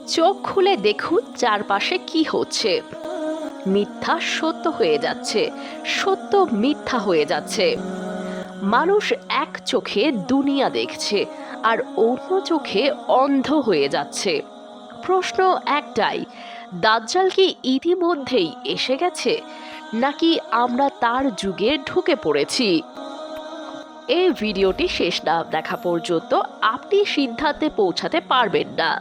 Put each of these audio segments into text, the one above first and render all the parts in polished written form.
চোখ খুলে দেখুন চারপাশে কি হচ্ছে। মিথ্যা সত্য হয়ে যাচ্ছে, সত্য মিথ্যা হয়ে যাচ্ছে। মানুষ এক চোখে দুনিয়া দেখছে আর অন্য চোখে অন্ধ হয়ে যাচ্ছে। প্রশ্ন একটাই, দাজ্জাল কি ইতিমধ্যেই এসে গেছে, নাকি আমরা তার যুগে ঢুকে পড়েছি? এই ভিডিওটি শেষ না দেখা পর্যন্ত আপনি সিদ্ধান্তে পৌঁছাতে পারবেন না।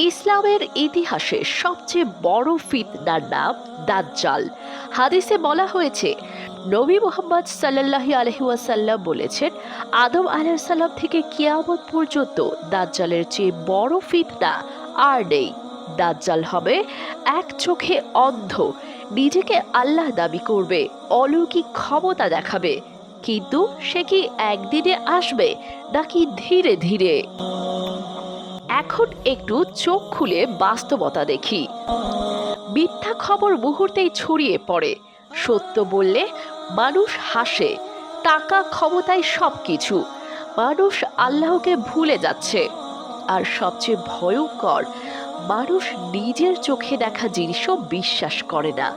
ইসলামের ইতিহাসে সবচেয়ে বড় ফিতনার নাম দাজ্জাল। হাদিসে বলা হয়েছে, নবী মুহাম্মদ সাল্লাল্লাহু আলাইহি ওয়াসাল্লাম বলেছেন, আদম আলাইহিস সালাম থেকে কিয়ামত পর্যন্ত দাজ্জালের চেয়ে বড় ফিতনা আর নেই। দাজ্জাল হবে এক চোখে অন্ধ, নিজেকে আল্লাহ দাবি করবে, অলৌকিক ক্ষমতা দেখাবে। কিন্তু সে কি একদিনে আসবে, নাকি ধীরে ধীরে? এখন একটু চোখ খুলে বাস্তবতা দেখি। মিথ্যা খবর মুহূর্তেই ছড়িয়ে পড়ে। সত্য বললে মানুষ হাসে। টাকা ক্ষমতায় সবকিছু। মানুষ আল্লাহকে ভুলে যাচ্ছে। আর সবচেয়ে ভয়ঙ্কর, মানুষ নিজের চোখে দেখা জিনিসও বিশ্বাস করে না,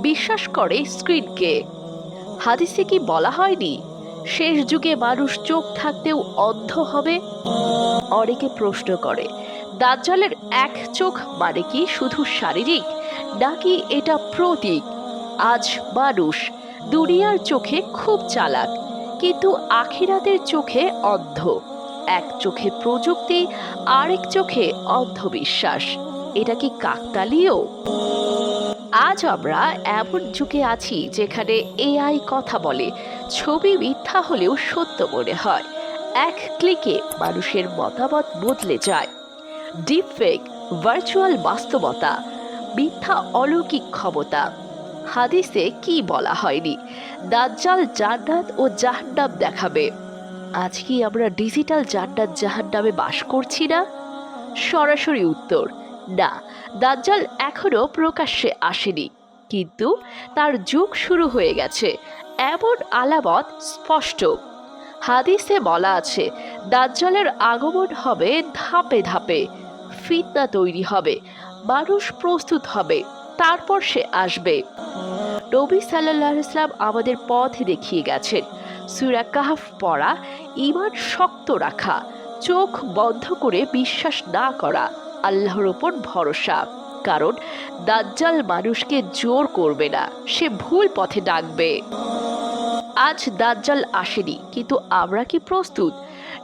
বিশ্বাস করে স্ক্রিনকে। হাদিসে কি বলা হয়নি, শেষ যুগে মানুষ চোখ থাকতেও অন্ধ হবে? অনেকে প্রশ্ন করে, দাজ্জালের এক চোখ মানে কি শুধু শারীরিক, নাকি এটা প্রতীক? আজ মানুষ দুনিয়ার চোখে খুব চালাক, কিন্তু আখিরাতের চোখে অন্ধ। এক চোখে প্রযুক্তি, আরেক চোখে অন্ধবিশ্বাস। এটা কি কাকতালীয়? আজ আমরা এমন যুগে আছি যেখানে এআই কথা বলে, ছবি মিথ্যা হলেও সত্য মনে হয়। এক ক্লিকে মানুষের মতামত বদলে যায়। ডিপফেক, ভার্চুয়াল বাস্তবতা, মিথ্যা অলৌকিক ক্ষমতা। হাদিসে কি বলা হয়নি, দাজ্জাল জান্নাত ও জাহান্নাম দেখাবে? আজ কি আমরা ডিজিটাল জান্নাত জাহান্নামে বাস করছি না? সরাসরি উত্তর, না। দাজ্জাল এখনো প্রকাশ্যে আসেনি, কিন্তু তার যুগ শুরু হয়ে গেছে, এমন আলামত স্পষ্ট। হাদিসে বলা আছে, দাজ্জালের আগমন হবে ধাপে ধাপে। ফিতনা তৈরি হবে, মানুষ প্রস্তুত হবে, তারপর সে আসবে। নবী সাল্লাল্লাহু আলাইহি ওয়াসাল্লাম আমাদের পথ দেখিয়ে গেছেন। সূরা কাহফ পড়া, ঈমান শক্ত রাখা, চোখ বন্ধ করে বিশ্বাস না করা, আল্লাহর ওপর ভরসা। কারণ দাজ্জাল মানুষকে জোর করবে না, সে ভুল পথে ডাকবে। আজ দাজ্জাল আসেনি, কিন্তু আমরা কি প্রস্তুত,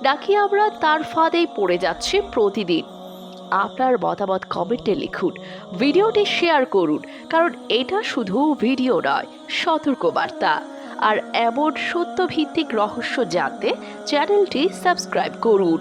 নাকি আমরা তার ফাঁদেই পড়ে যাচ্ছি প্রতিদিন? আপনার মতামত কমেন্টে লিখুন, ভিডিওটি শেয়ার করুন, কারণ এটা শুধু ভিডিও নয়, সতর্কবার্তা। আর এমন সত্যভিত্তিক রহস্য জানতে চ্যানেলটি সাবস্ক্রাইব করুন।